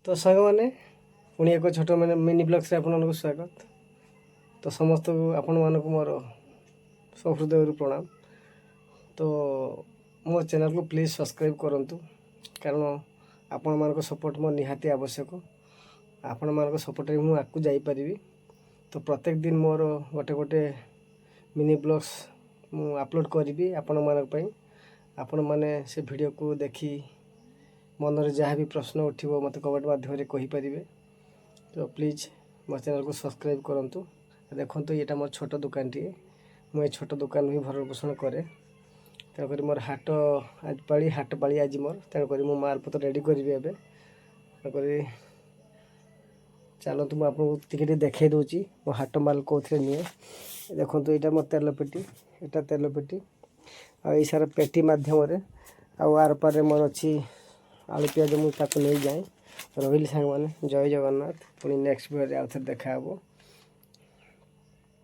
तो सांग मैंने पुणी एक छोट मैंने मिनी ब्लग्स आपको स्वागत। तो समस्त आपण मानक मोर सहृदय प्रणाम। तो मो चैनल को प्लीज़ सब्सक्राइब करंतु, कारण आपण मानक सपोर्ट मोर निहाती आवश्यक। आपण मानक सपोर्ट रे मु आकु जाई परिबी। तो प्रत्येक दिन मोर गोटे गोटे मिनी ब्लग्स मु अपलोड करी आपण मानक पई। आपण माने से वीडियो को देखी मनरे जहाँ भी प्रश्न उठिबो मते कमेंट माध्यम कहींपारे। तो प्लीज़ मो चैनल को सब्सक्राइब करंतु। देखंतु ये मोर छोट दुकान टी, मुझे छोट दुकान भी भरण पोषण करे। तेणुक मोर हाट आज पाली हाट पाली आज मोर, तेणुक मु मालपत्र रेडी करी एबे। तेणुक चलतु मुझे आपको देखई दूची मो हाट माल कौन निए। देखो यहाँ मोर तेल पेटी, यहाँ तेल पेटी आई सारा पेटी मध्यम आर पारे मोर अच्छी आलू पियाज मुझे नहीं जाए। रही सांग मैंने जय जगन्नाथ। पुणी नेक्स्ट वीडियो आउ थे देखा।